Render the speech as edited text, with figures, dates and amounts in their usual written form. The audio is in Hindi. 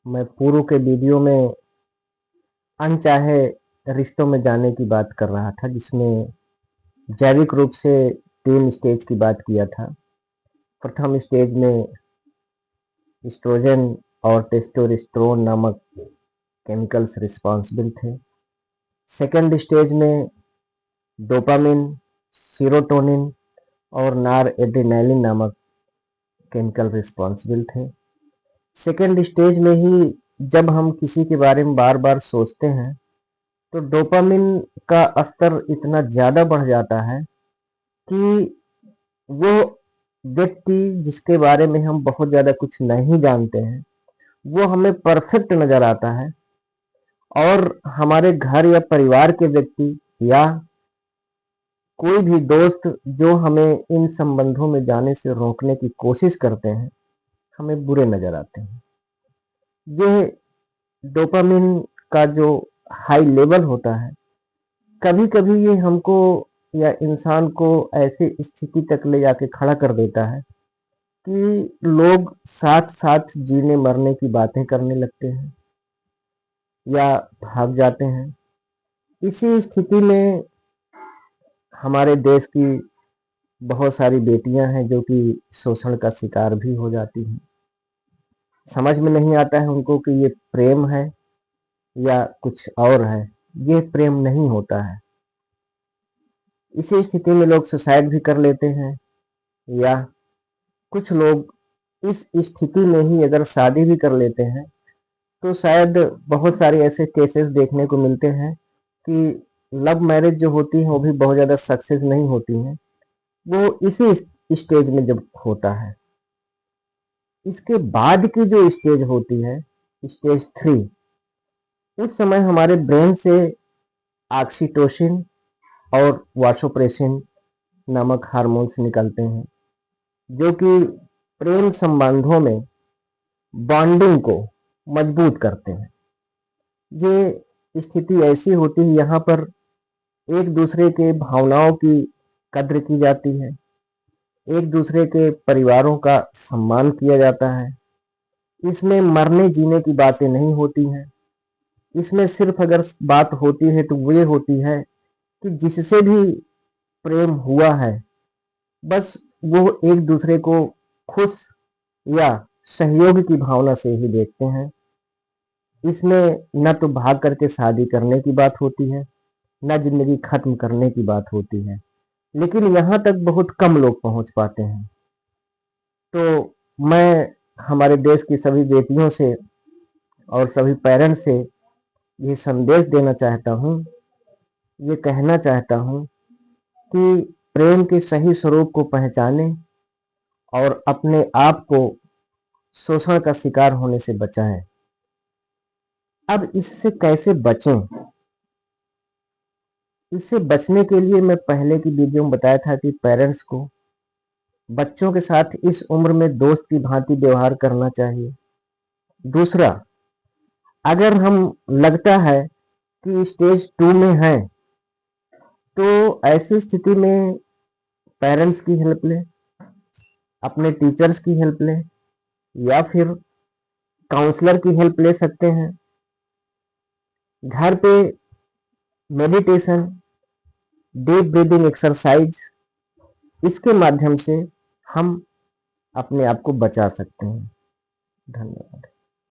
मैं पूर्व के वीडियो में अनचाहे रिश्तों में जाने की बात कर रहा था, जिसमें जैविक रूप से 3 स्टेज की बात किया था। प्रथम स्टेज में एस्ट्रोजन और टेस्टोस्टेरोन नामक केमिकल्स रिस्पॉन्सिबल थे। सेकंड स्टेज में डोपामिन, सीरोटोनिन और नॉरएड्रेनालिन नामक केमिकल रिस्पॉन्सिबल थे। सेकंड स्टेज में ही जब हम किसी के बारे में बार बार सोचते हैं तो डोपामिन का स्तर इतना ज़्यादा बढ़ जाता है कि वो व्यक्ति जिसके बारे में हम बहुत ज़्यादा कुछ नहीं जानते हैं, वो हमें परफेक्ट नज़र आता है और हमारे घर या परिवार के व्यक्ति या कोई भी दोस्त जो हमें इन संबंधों में जाने से रोकने की कोशिश करते हैं, हमें बुरे नज़र आते हैं। ये डोपामिन का जो हाई लेवल होता है, कभी-कभी ये हमको या इंसान को ऐसी स्थिति तक ले जाके खड़ा कर देता है कि लोग साथ-साथ जीने-मरने की बातें करने लगते हैं या भाग जाते हैं। इसी स्थिति में हमारे देश की बहुत सारी बेटियां हैं जो कि शोषण का शिकार भी हो जाती हैं। समझ में नहीं आता है उनको कि ये प्रेम है या कुछ और है। ये प्रेम नहीं होता है। इसी स्थिति में लोग सुसाइड भी कर लेते हैं या कुछ लोग इस स्थिति में ही अगर शादी भी कर लेते हैं तो शायद बहुत सारे ऐसे केसेस देखने को मिलते हैं कि लव मैरिज जो होती है वो भी बहुत ज़्यादा सक्सेस नहीं होती हैं। वो इसी स्टेज में जब होता है। इसके बाद की जो स्टेज होती है, स्टेज 3, उस समय हमारे ब्रेन से ऑक्सीटोसिन और वासोप्रेसिन नामक हार्मोन्स निकलते हैं जो कि प्रेम संबंधों में बॉन्डिंग को मजबूत करते हैं। ये स्थिति ऐसी होती है यहाँ पर एक दूसरे के भावनाओं की कद्र की जाती है, एक दूसरे के परिवारों का सम्मान किया जाता है। इसमें मरने जीने की बातें नहीं होती हैं। इसमें सिर्फ अगर बात होती है तो वो ये होती है कि जिससे भी प्रेम हुआ है, बस वो एक दूसरे को खुश या सहयोग की भावना से ही देखते हैं। इसमें न तो भाग करके शादी करने की बात होती है, न जिंदगी खत्म करने की बात होती है, लेकिन यहाँ तक बहुत कम लोग पहुँच पाते हैं। तो मैं हमारे देश की सभी बेटियों से और सभी पेरेंट्स से ये संदेश देना चाहता हूँ, ये कहना चाहता हूँ कि प्रेम के सही स्वरूप को पहचानें और अपने आप को शोषण का शिकार होने से बचाएं। अब इससे कैसे बचें? इससे बचने के लिए मैं पहले की वीडियो में बताया था कि पेरेंट्स को बच्चों के साथ इस उम्र में दोस्त की भांति व्यवहार करना चाहिए। दूसरा, अगर हम लगता है कि स्टेज 2 में है तो ऐसी स्थिति में पेरेंट्स की हेल्प लें, अपने टीचर्स की हेल्प लें या फिर काउंसलर की हेल्प ले सकते हैं। घर पे मेडिटेशन, डीप ब्रीदिंग एक्सरसाइज, इसके माध्यम से हम अपने आप को बचा सकते हैं। धन्यवाद।